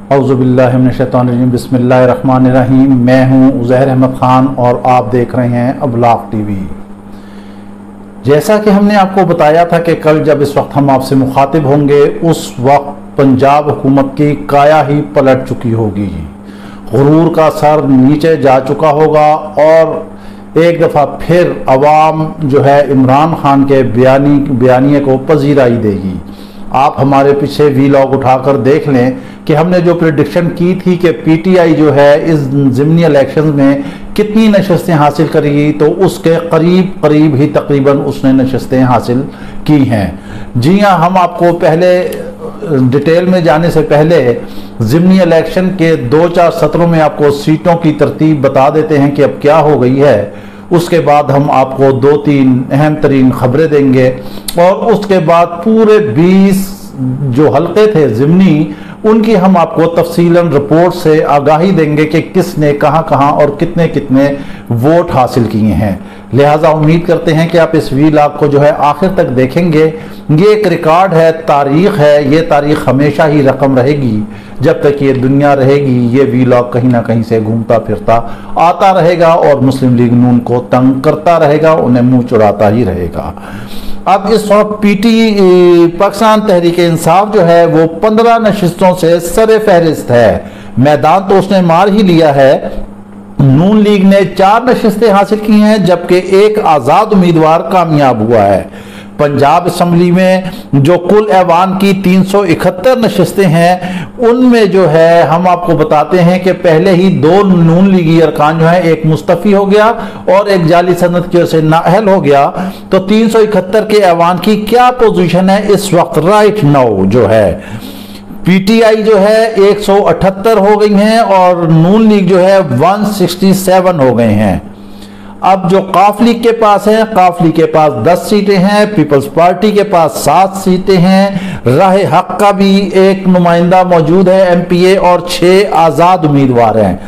औज़ुबिल्लाहि मिनश्शैतानिर्रजीम बिस्मिल्लाहिर्रहमानिर्रहीम। मैं हूं उज़ैर अहमद ख़ान और आप देख रहे हैं अबलाग टीवी। जैसा कि हमने आपको बताया था कि कल जब इस वक्त हम आपसे मुखातिब होंगे उस वक्त पंजाब हुकूमत की काया ही पलट चुकी होगी, गुरूर का सर नीचे जा चुका होगा और एक दफ़ा फिर अवाम जो है इमरान खान के बयानिए को पजीराई देगी। आप हमारे पीछे वीलॉग उठाकर देख लें कि हमने जो प्रेडिक्शन की थी कि पीटीआई जो है इस ज़िमनी इलेक्शन में कितनी नशस्तें हासिल करेगी, तो उसके करीब ही तकरीबन उसने नशस्तें हासिल की हैं। जी हाँ, हम आपको पहले डिटेल में जाने से पहले ज़िमनी इलेक्शन के 2-4 सत्रों में आपको सीटों की तरतीब बता देते हैं कि अब क्या हो गई है। उसके बाद हम आपको 2-3 अहम तरीन खबरें देंगे और उसके बाद पूरे 20 जो हल्के थे ज़िमनी उनकी हम आपको तफसीलन रिपोर्ट से आगाही देंगे कि किसने कहां कहां और कितने कितने वोट हासिल किए हैं। लिहाजा उम्मीद करते हैं कि आप इस वीलॉग को जो है आखिर तक देखेंगे। ये एक रिकॉर्ड है, तारीख है, ये तारीख हमेशा ही रकम रहेगी। जब तक ये दुनिया रहेगी ये वीलॉग कहीं ना कहीं से घूमता फिरता आता रहेगा और मुस्लिम लीग नून को तंग करता रहेगा, उन्हें मुंह चुराता ही रहेगा। अब इस वक्त पाकिस्तान तहरीक इंसाफ जो है वो 15 नशिस्तों से सरे फहरिस्त है। मैदान तो उसने मार ही लिया है। नून लीग ने 4 नशिस्तें हासिल की हैं जबकि एक आज़ाद उम्मीदवार कामयाब हुआ है। पंजाब असम्बली में जो कुल ऐवान की 371 नशिस्तें हैं उनमें जो है हम आपको बताते हैं कि पहले ही 2 नून लीगी अरकान जो है, एक मुस्तफ़ी हो गया और एक जाली सनद की वजह से नाअहल हो गया। तो 371 के ऐवान की क्या पोजीशन है इस वक्त राइट नाउ जो है। पीटीआई जो है 178 हो गई हैं और नून लीग जो है 167 हो गए हैं। अब जो काफ लीग के पास है, काफ लीग के पास 10 सीटें हैं, पीपल्स पार्टी के पास 7 सीटें हैं, राह हक का भी एक नुमाइंदा मौजूद है एमपीए और 6 आज़ाद उम्मीदवार हैं।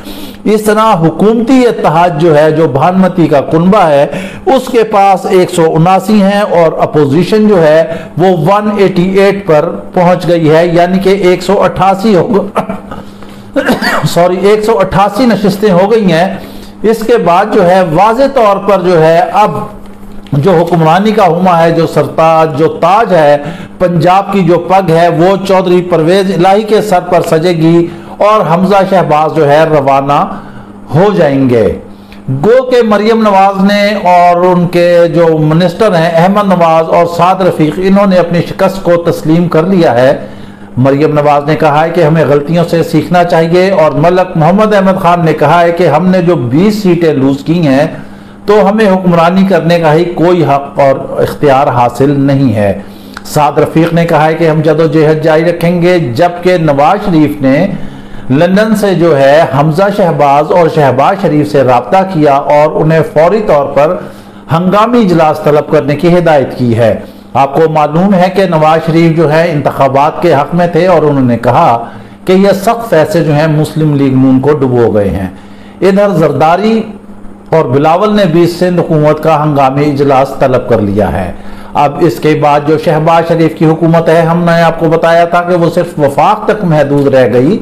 इस तरह हुकूमती इत्तेहाद जो है, जो भानुमती का कुनबा है, उसके पास 179 हैं और अपोजिशन जो है वो 188 पर पहुंच गई है, यानी कि 188 नशिस्तें हो गई हैं। इसके बाद जो है वाज़े तौर पर जो है अब जो हुक्मरानी का हुमा है, जो सरताज जो ताज है पंजाब की जो पग है वो चौधरी परवेज इलाही के सर पर सजेगी और हमजा शहबाज जो है रवाना हो जाएंगे। गो के मरियम नवाज ने और उनके जो मिनिस्टर हैं अहमद नवाज और साद रफीक, इन्होंने अपनी शिकस्त को तस्लीम कर लिया है। मरियम नवाज ने कहा है कि हमें गलतियों से सीखना चाहिए और मलक मोहम्मद अहमद खान ने कहा है कि हमने जो 20 सीटें लूज की हैं तो हमें हुक्मरानी करने का ही कोई हक और इख्तियार हासिल नहीं है। साद रफीक ने कहा है कि हम जदोजहद जारी रखेंगे, जबकि नवाज शरीफ ने लंदन से जो है हमजा शहबाज और शहबाज शरीफ से रब्ता किया और उन्हें फौरी तौर पर हंगामी इजलास तलब करने की हिदायत की है। आपको मालूम है कि नवाज शरीफ जो है इंतखाबात के हक में थे और उन्होंने कहा कि यह सख्त फैसले जो हैं मुस्लिम लीग नून को डुबो गए हैं। इधर जरदारी और बिलावल ने भी सिंध हुकूमत का हंगामी इजलास तलब कर लिया है। अब इसके बाद जो शहबाज शरीफ की हुकूमत है, हमने आपको बताया था कि वो सिर्फ वफाक तक महदूद रह गई।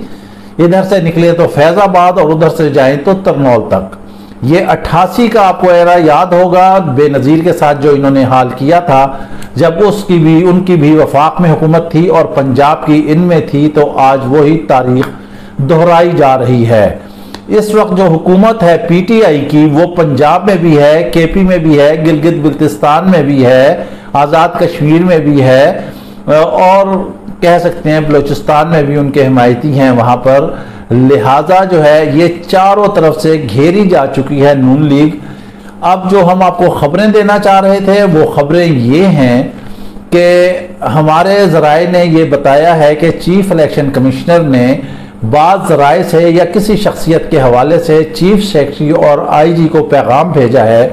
इधर से निकले तो फैजाबाद और उधर से जाए तो तरनौल तक। ये 88 का आपको एरा याद होगा, बेनज़ीर के साथ जो इन्होंने हाल किया था, जब उनकी भी वफाक में हुकूमत थी और पंजाब की इनमें थी, तो आज वही तारीख दोहराई जा रही है। इस वक्त जो हुकूमत है पीटीआई की वो पंजाब में भी है, केपी में भी है, गिलगित बिल्तिस्तान में भी है, आज़ाद कश्मीर में भी है और कह सकते हैं बलूचिस्तान में भी उनके हिमायती हैं वहाँ पर। लिहाजा जो है ये चारों तरफ से घेरी जा चुकी है नून लीग। अब जो हम आपको खबरें देना चाह रहे थे वो खबरें ये हैं कि हमारे ज़राए ने ये बताया है कि चीफ इलेक्शन कमिश्नर ने बाज़ ज़राए से या किसी शख्सियत के हवाले से चीफ सेक्रेटरी और आईजी को पैगाम भेजा है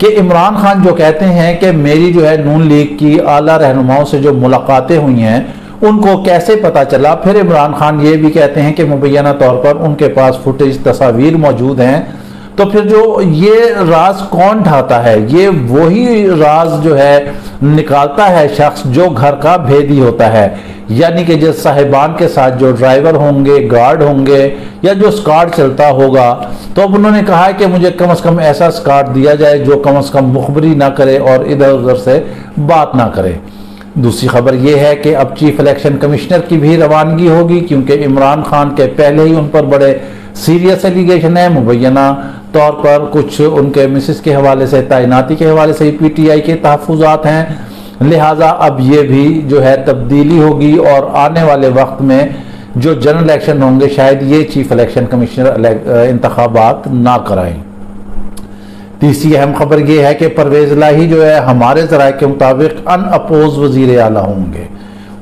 कि इमरान खान जो कहते हैं कि मेरी जो है नून लीग की आला रहनुमाओं से जो मुलाकातें हुई हैं उनको कैसे पता चला। फिर इमरान खान ये भी कहते हैं कि मुबैना तौर पर उनके पास फुटेज तस्वीर मौजूद हैं। तो फिर जो ये राज कौन ढाता है, ये वही राज जो है निकालता है शख्स जो घर का भेदी होता है, यानी कि जिस साहिबान के साथ जो ड्राइवर होंगे, गार्ड होंगे या जो स्कॉट चलता होगा। तो अब उन्होंने कहा है कि मुझे कम से कम ऐसा स्कॉट दिया जाए जो कम से कम मुखबरी ना करे और इधर उधर से बात ना करे। दूसरी खबर यह है कि अब चीफ इलेक्शन कमिश्नर की भी रवानगी होगी, क्योंकि इमरान खान के पहले ही उन पर बड़े सीरियस एलिगेशन है, मुबैना तौर पर कुछ उनके मिसेस के हवाले से, तैनाती के हवाले से PTI के तहफ़्फ़ुज़ात हैं। लिहाजा अब ये भी जो है तब्दीली होगी और आने वाले वक्त में जो जनरल इलेक्शन होंगे शायद ये चीफ इलेक्शन कमिश्नर इंतखाबात ना कराएं। तीसरी अहम खबर यह है कि परवेज इलाही जो है हमारे ज़राए के मुताबिक अनअपोज वज़ीर आला होंगे,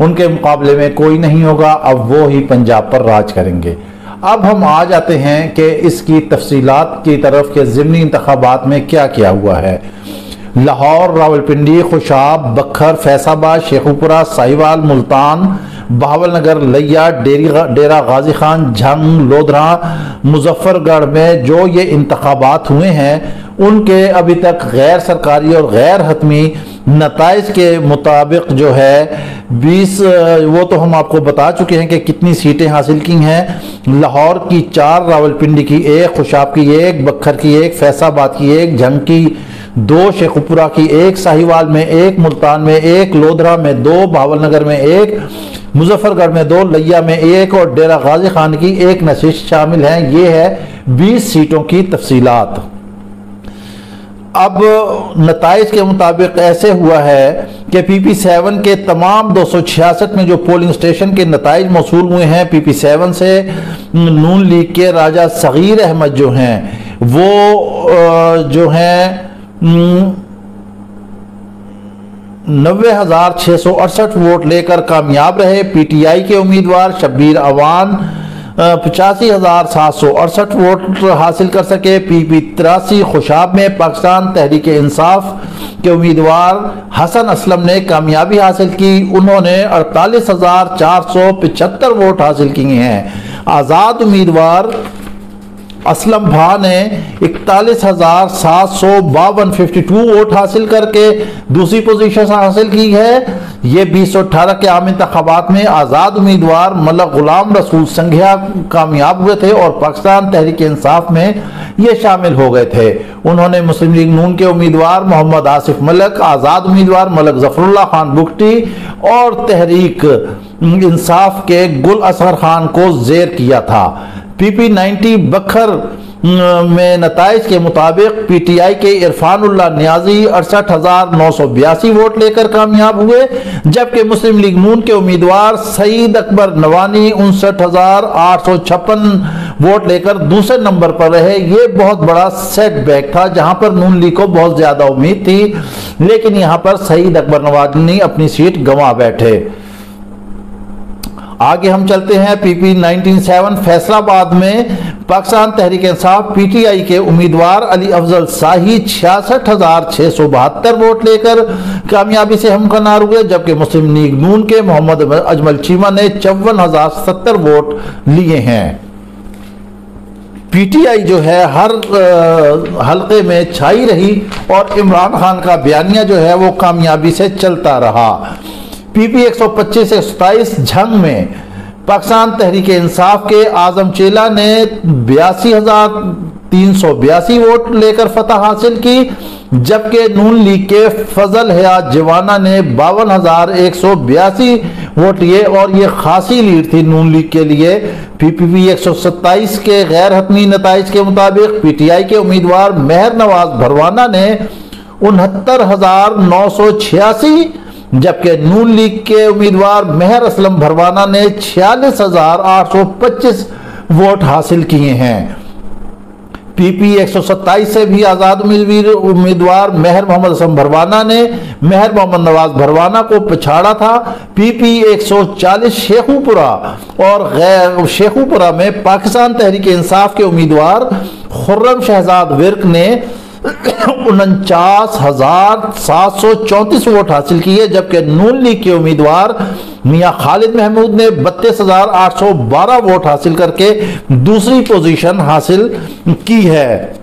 उनके मुकाबले में कोई नहीं होगा, अब वो ही पंजाब पर राज करेंगे। अब हम आ जाते हैं कि इसकी तफसीलात की तरफ के ज़िमनी इंतखाबात में क्या क्या हुआ है। लाहौर, रावलपिंडी, खुशाब, बखर, फैसाबाद, शेखुपुरा, साहिवाल, मुल्तान, बहावलनगर, लिया, डेरा गाजी खान, झंग, लोधरा, मुजफ्फरगढ़ में जो ये इंतखाबात हुए हैं उनके अभी तक गैर सरकारी और गैर हतमी नताइज के मुताबिक जो है 20, वो तो हम आपको बता चुके हैं कि कितनी सीटें हासिल की हैं। लाहौर की 4, रावलपिंडी की 1, खुशाब की 1, बखर की 1, फैसाबाद की 1, झंग की 2, शेखुपुरा की 1, साहिवाल में 1, मुल्तान में 1, लोधरा में 2, बहावलनगर में 1, मुजफ्फरगढ़ में 2, लिया में 1 और डेरा गाजी खान की 1 नशिस्त शामिल हैं। ये है 20 सीटों की तफसीलात। अब नताइज के मुताबिक ऐसे हुआ है कि PP7 के तमाम 266 में जो पोलिंग स्टेशन के नताइज मौसूल हुए हैं, PP7 से नून लीग के राजा सगीर अहमद जो हैं वो जो हैं 90,668 वोट लेकर कामयाब रहे। PTI के उम्मीदवार शब्बीर अवान 85,768 वोट हासिल कर सके। PP83 खुशाब में पाकिस्तान तहरीक इंसाफ के उम्मीदवार हसन असलम ने कामयाबी हासिल की, उन्होंने 48,475 वोट हासिल किए हैं। आज़ाद उम्मीदवार असलम भा ने 41,752 वोट हासिल करके दूसरी पोजीशन हासिल की है। ये 2018 के आम इंतखाबात में आज़ाद उम्मीदवार मलक गुलाम रसूल संघिया कामयाब हुए थे और पाकिस्तान तहरीक इंसाफ में ये शामिल हो गए थे। उन्होंने मुस्लिम लीग नून के उम्मीदवार मोहम्मद आसिफ मलक, आज़ाद उम्मीदवार मलक जफरुल्लाह खान बुगटी और तहरीक इंसाफ के गुल असगर खान को जेर किया था। PP90 बखर में नताइज के मुताबिक PTI के इरफानुल्लाह नियाजी 68,982 वोट लेकर कामयाब हुए, जबकि मुस्लिम लीग नून के उम्मीदवार सईद अकबर नवानी 59,856 वोट लेकर दूसरे नंबर पर रहे। ये बहुत बड़ा सेटबैक था, जहां पर नून लीग को बहुत ज्यादा उम्मीद थी, लेकिन यहां पर सईद अकबर नवानी अपनी सीट गंवा बैठे। आगे हम चलते हैं PP97 फैसलाबाद में पाकिस्तान तहरीक इंसाफ PTI के उम्मीदवार अली अफजल शाही 66,672 वोट लेकर कामयाबी से हमकनार हुए, जबकि मुस्लिम लीग नून के मोहम्मद अजमल चीमा ने 54,070 वोट लिए हैं। PTI जो है हर हल्के में छाई रही और इमरान खान का बयानिया जो है वो कामयाबी से चलता रहा। PP125-127 झंग में पाकिस्तान तहरीक इंसाफ के आजम चेला ने 82,382 वोट लेकर फतह हासिल की, जबकि नून लीग के फजल हयात जवाना ने 52,182 वोट लिए और ये खासी लीड थी नून लीग के लिए। PP127 के गैर हतमी नताइज के मुताबिक PTI के उम्मीदवार मेहर नवाज भरवाना ने 69,986, जबकि नून लीग के उम्मीदवार मेहर असलम भरवाना ने 46,825 वोट हासिल किए हैं। PP127 से भी आज़ाद उम्मीदवार मेहर मोहम्मद असलम भरवाना ने मेहर मोहम्मद नवाज भरवाना को पछाड़ा था। PP140 शेखुपुरा और शेखुपुरा में पाकिस्तान तहरीक इंसाफ के उम्मीदवार खुर्रम शहजाद विर्क ने 49,734 वोट हासिल किए, जबकि नून लीग के उम्मीदवार मियां खालिद महमूद ने 32,812 वोट हासिल करके दूसरी पोजीशन हासिल की है।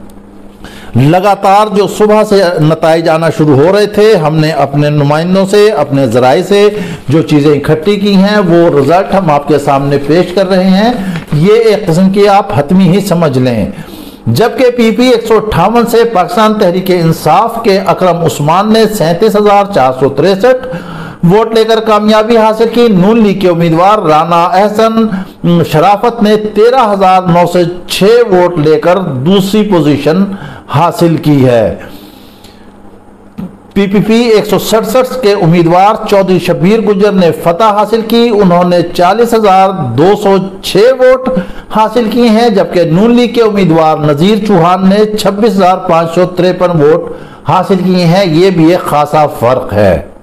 लगातार जो सुबह से नताइज आना शुरू हो रहे थे, हमने अपने नुमाइंदों से, अपने ज़राए से जो चीज़ें इकट्ठी की हैं वो रिज़ल्ट हम आपके सामने पेश कर रहे हैं। ये एक किस्म की आप हतमी ही समझ लें। जबकि पीपी 158 से पाकिस्तान तहरीक इंसाफ के अकरम उस्मान ने 37,463 वोट लेकर कामयाबी हासिल की। नून लीग के उम्मीदवार राना एहसन शराफत ने 13,906 वोट लेकर दूसरी पोजीशन हासिल की है। पीपीपी 167 के उम्मीदवार चौधरी शब्बीर गुजर ने फतह हासिल की। उन्होंने 40,206 वोट हासिल किए हैं, जबकि नून लीग के उम्मीदवार नजीर चौहान ने 26,553 वोट हासिल किए हैं। ये भी एक खासा फर्क है।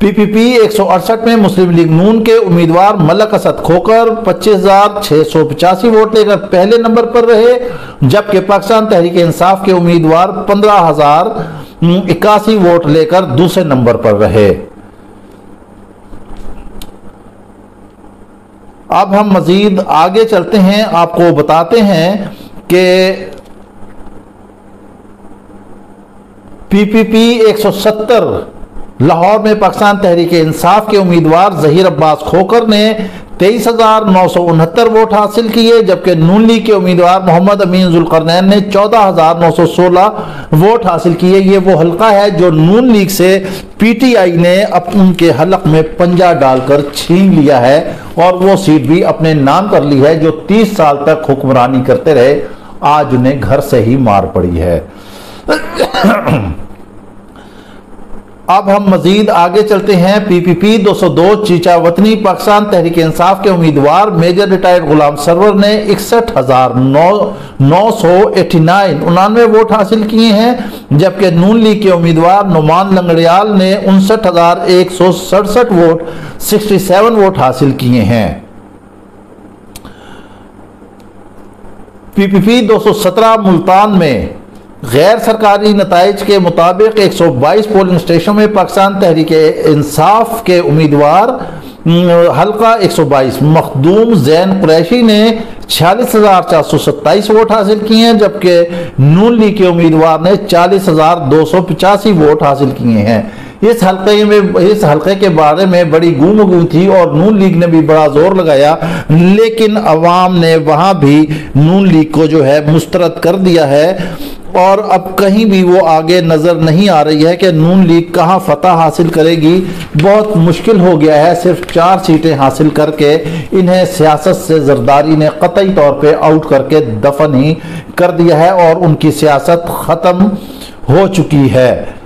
पीपीपी 168 में मुस्लिम लीग नून के उम्मीदवार मलक असद खोकर 25,685 वोट लेकर पहले नंबर पर रहे, जबकि पाकिस्तान तहरीक इंसाफ के उम्मीदवार 15,081 वोट लेकर दूसरे नंबर पर रहे। अब हम मजीद आगे चलते हैं, आपको बताते हैं कि पीपीपी 170 लाहौर में पाकिस्तान तहरीक इंसाफ के उम्मीदवार जहीर अब्बास खोकर ने 23,969 वोट हासिल किए, जबकि नून लीग के उम्मीदवार मोहम्मद अमीन जुल्करनैन ने 14,916 वोट हासिल किए। ये वो हल्का है जो नून लीग से पीटीआई ने उनके हलक में पंजा डालकर छीन लिया है और वो सीट भी अपने नाम कर ली है। जो 30 साल तक हुक्मरानी करते रहे, आज उन्हें घर से ही मार पड़ी है। अब हम मजीद आगे चलते हैं। पीपीपी 202 चीचा वतनी पाकिस्तान तहरीक इंसाफ के उम्मीदवार मेजर रिटायर्ड गुलाम सरवर ने 61,989 वोट हासिल किए हैं, जबकि नून लीग के उम्मीदवार नुमान लंगड़ियाल ने 59,167 वोट 67 वोट हासिल किए हैं। पीपीपी 217 मुल्तान में गैर सरकारी नताइज के मुताबिक 122 पोलिंग स्टेशन में पाकिस्तान तहरीक इंसाफ के उम्मीदवार हल्का 122 मखदूम जैन कुरैशी ने 46,427 वोट हासिल किए हैं, जबकि नून लीग के उम्मीदवार ने 40,285 वोट हासिल किए हैं। इस हल्के के बारे में बड़ी गूंज थी और नून लीग ने भी बड़ा जोर लगाया, लेकिन अवाम ने वहां भी नून लीग को जो है मुस्तरद कर दिया है और अब कहीं भी वो आगे नजर नहीं आ रही है कि नून लीग कहां फतह हासिल करेगी। बहुत मुश्किल हो गया है। सिर्फ 4 सीटें हासिल करके इन्हें सियासत से जरदारी ने कतई तौर पे आउट करके दफन ही कर दिया है और उनकी सियासत खत्म हो चुकी है।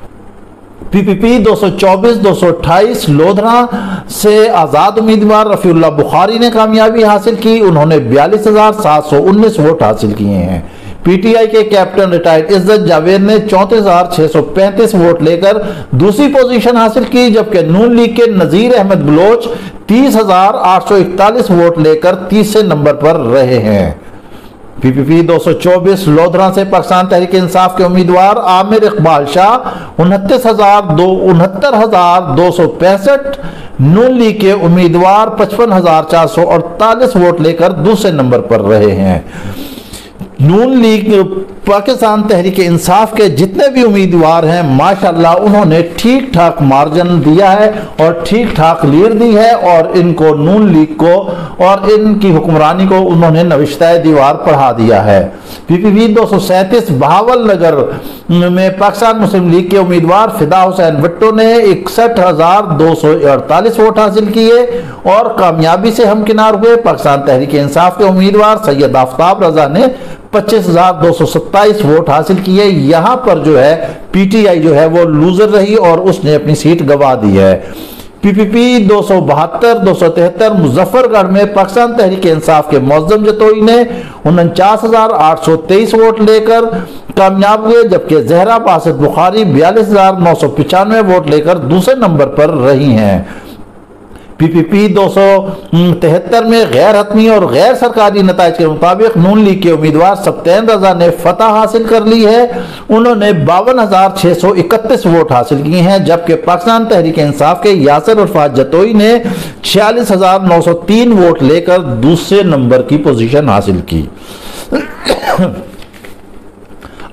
पीपीपी 224 228 लोधरा से आज़ाद उम्मीदवार रफीउल्लाह बुखारी ने कामयाबी हासिल की। उन्होंने 42,719 वोट हासिल किए हैं। पीटीआई के कैप्टन रिटायर्ड इज्जत जावेद ने 34,635 वोट लेकर दूसरी पोजीशन हासिल की, जबकि नून लीग के नजीर अहमद बलोच 30,841 वोट लेकर तीसरे नंबर पर रहे हैं। पीपीपी 224 लोधरा से पाकिस्तान तहरीक इंसाफ के उम्मीदवार आमिर इकबाल शाह 69,265, नून लीग के उम्मीदवार 55,448 वोट लेकर दूसरे नंबर पर रहे हैं। नून लीग पाकिस्तान तहरीक इंसाफ के जितने भी उम्मीदवार हैं माशाल्लाह उन्होंने ठीक ठाक मार्जिन दिया है और ठीक ठाक लीड दी है और इनको नून लीग को और इनकी हुक्मरानी को उन्होंने नविश्ताए दीवार पढ़ा दिया है। पीपीपी 237 बहावल नगर में पाकिस्तान मुस्लिम लीग के उम्मीदवार फिदा हुसैन भट्टो ने 61,248 वोट हासिल किए और कामयाबी से हमकिनार हुए। पाकिस्तान तहरीक इंसाफ के उम्मीदवार सैयद आफ्ताब रजा ने 25,227 वोट हासिल किए। यहां पर जो है पीटीआई जो है वो लूजर रही और उसने अपनी सीट गंवा दी है। पीपीपी 272 273 मुजफ्फरगढ़ में पाकिस्तान तहरीक इंसाफ के मौजम जतोई ने 49,823 वोट लेकर कामयाब हुए, जबकि जहरा बासित बुखारी 42,995 वोट लेकर दूसरे नंबर पर रही हैं। पीपीपी 273 में गैर हतमी और गैर सरकारी नताइज के मुताबिक नून लीग के उम्मीदवार सब्तैन रजा ने फतह हासिल कर ली है। उन्होंने 52,631 वोट हासिल किए हैं, जबकि पाकिस्तान तहरीक इंसाफ के यासिर अरफात जतोई ने 46,903 वोट लेकर दूसरे नंबर की पोजीशन हासिल की।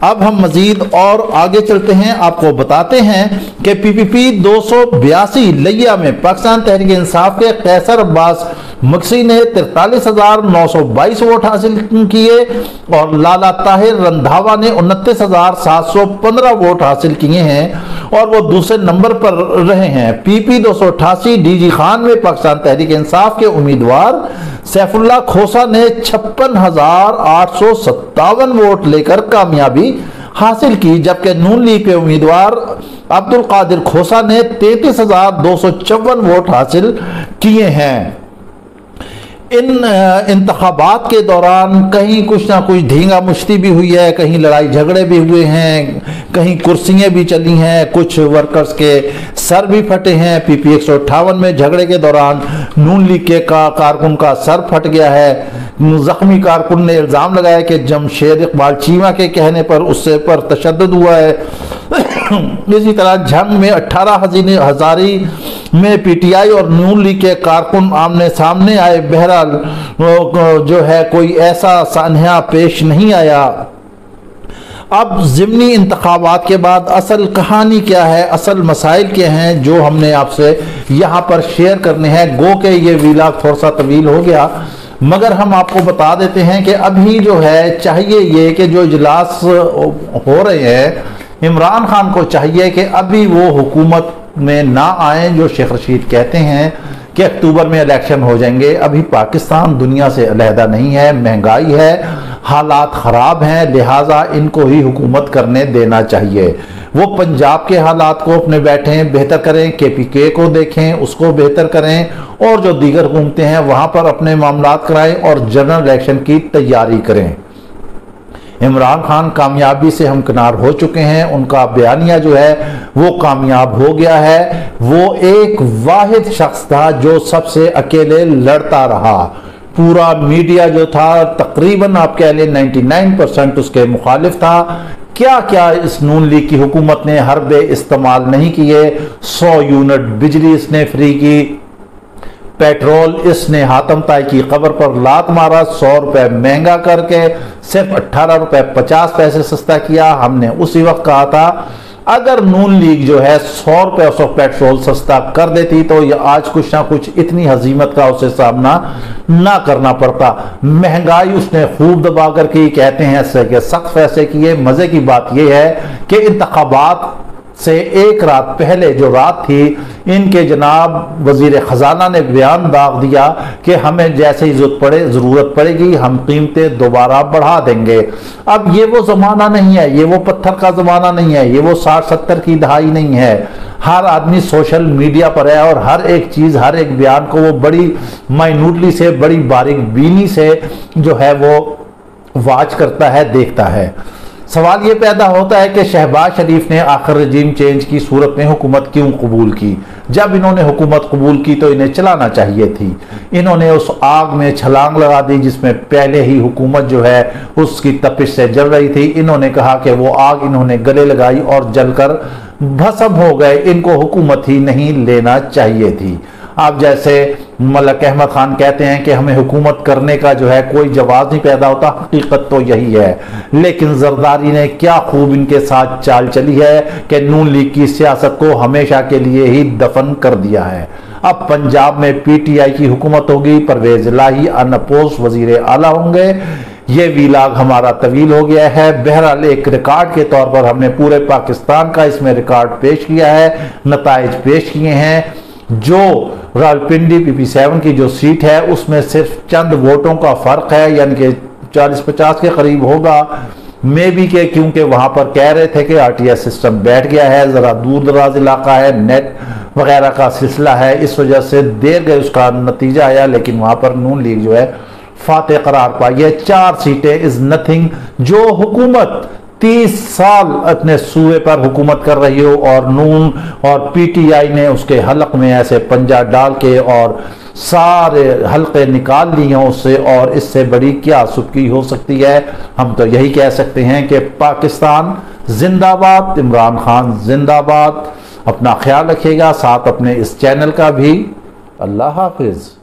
अब हम मजीद और आगे चलते हैं, आपको बताते हैं कि पीपीपी 282 लिया में पाकिस्तान तहरीक इंसाफ के कैसर अब्बास मक्सी ने 43,922 वोट हासिल किए और लाला ताहिर रंधावा ने 29,715 वोट हासिल किए हैं और वो दूसरे नंबर पर रहे हैं। पीपी 288 डीजी खान में पाकिस्तान तहरीक इंसाफ के उम्मीदवार सैफुल्लाह खोसा ने 56,857 वोट लेकर कामयाबी हासिल की, जबकि नून लीग के उम्मीदवार अब्दुल कादिर खोसा ने 33,254 वोट हासिल किए हैं। इन इंतखाबात के दौरान कहीं कुछ ना कुछ धींगा मुश्ती भी हुई है, कहीं लड़ाई झगड़े भी हुए हैं, कहीं कुर्सियां भी चली हैं, कुछ वर्कर्स के सर भी फटे हैं। पीपी 158 में झगड़े के दौरान नून लीग के कारकुन का सर फट गया है। जख्मी कारकुन ने इल्ज़ाम लगाया कि जमशेद इकबाल चीमा के कहने पर उससे पर तशद्दुद हुआ है। इसी तरह झंग में 18 हजारी में पीटीआई और नून लीग के कारकुन आमने सामने आए। बहरहाल जो है कोई ऐसा सान्या पेश नहीं आया। अब ज़िमनी इंतखाबात के बाद असल कहानी क्या है, असल मसाइल क्या हैं, जो हमने आपसे यहाँ पर शेयर करने हैं। गो के ये वीलाग थोड़ा सा तवील हो गया, मगर हम आपको बता देते हैं कि अभी जो है चाहिए ये कि जो इजलास हो रहे हैं, इमरान खान को चाहिए कि अभी वो हुकूमत में ना आए। जो शेख रशीद कहते हैं कि अक्टूबर में इलेक्शन हो जाएंगे, अभी पाकिस्तान दुनिया से अलहदा नहीं है, महंगाई है, हालात ख़राब हैं, लिहाजा इनको ही हुकूमत करने देना चाहिए। वो पंजाब के हालात को अपने बैठे बेहतर करें, KPK को देखें, उसको बेहतर करें, और जो दीगर हुकूमतें हैं वहाँ पर अपने मामलात कराएं और जनरल इलेक्शन की तैयारी करें। इमरान खान कामयाबी से हमकिनार हो चुके हैं, उनका बयानिया जो है वो कामयाब हो गया है। वो एक वाहिद शख्स था जो सबसे अकेले लड़ता रहा। पूरा मीडिया जो था तकरीबन आप कह लें 99% उसके मुखालिफ था। क्या क्या इस नून लीग की हुकूमत ने हरबे इस्तेमाल नहीं किए। 100 यूनिट बिजली इसने फ्री की, पेट्रोल इसने हातम ताई की कब्र पर लात मारा, 100 रुपए महंगा करके सिर्फ 18 रुपए 50 पैसे सस्ता किया। हमने उसी वक्त कहा था अगर नून लीग जो है 100 रुपए सौ पेट्रोल सस्ता कर देती तो ये आज कुछ ना कुछ इतनी हजीमत का उसे सामना ना करना पड़ता। महंगाई उसने खूब दबा कर की, कहते हैं ऐसे के सख्त फैसले किए। मजे की बात यह है कि इंतखाबात से एक रात पहले जो रात थी, इनके जनाब वजीर खजाना ने बयान दाग दिया कि हमें जैसे ही जरूरत पड़ेगी हम कीमतें दोबारा बढ़ा देंगे। अब ये वो जमाना नहीं है, ये वो पत्थर का जमाना नहीं है, ये वो 60-70 की दहाई नहीं है। हर आदमी सोशल मीडिया पर है और हर एक चीज, हर एक बयान को वो बड़ी माइन्यूटली से, बड़ी बारीक बीनी से जो है वो वाच करता है, देखता है। सवाल ये पैदा होता है कि शहबाज शरीफ ने आखिर रजीम चेंज की सूरत में हुकूमत क्यों कबूल की। जब इन्होंने हुकूमत कबूल की तो इन्हें चलाना चाहिए थी। इन्होंने उस आग में छलांग लगा दी जिसमें पहले ही हुकूमत जो है उसकी तपिश से जल रही थी। इन्होंने कहा कि वो आग इन्होंने गले लगाई और जलकर भस्म हो गए, इनको हुकूमत ही नहीं लेना चाहिए थी। आप जैसे मलक अहमद खान कहते हैं कि हमें हुकूमत करने का जो है कोई जवाब नहीं पैदा होता, हकीकत तो यही है। लेकिन जरदारी ने क्या खूब इनके साथ चाल चली है कि नून लीग की सियासत को हमेशा के लिए ही दफन कर दिया है। अब पंजाब में PTI की हुकूमत होगी, परवेज इलाही अनअपोज्ड वजीर आला होंगे। ये वीलाग हमारा तवील हो गया है। बहरहाल एक रिकॉर्ड के तौर पर हमने पूरे पाकिस्तान का इसमें रिकॉर्ड पेश किया है, नताइज पेश किए हैं। जो रावलपिंडी PP7 की जो सीट है उसमें सिर्फ चंद वोटों का फर्क है, यानी कि 40-50 के करीब होगा मे बी के, क्योंकि वहां पर कह रहे थे कि RTS सिस्टम बैठ गया है, जरा दूर दराज इलाका है, नेट वगैरह का सिलसिला है, इस वजह से देर गए उसका नतीजा आया। लेकिन वहां पर नून लीग जो है फातेह करार पाई है। 4 सीटें इज नथिंग। जो हुकूमत 30 साल अपने सूबे पर हुकूमत कर रही हो और नून और PTI ने उसके हलक में ऐसे पंजा डाल के और सारे हल्के निकाल लिए हैं उससे, और इससे बड़ी क्या सुबकी हो सकती है। हम तो यही कह सकते हैं कि पाकिस्तान जिंदाबाद, इमरान खान जिंदाबाद। अपना ख्याल रखिएगा, साथ अपने इस चैनल का भी। अल्लाह हाफिज।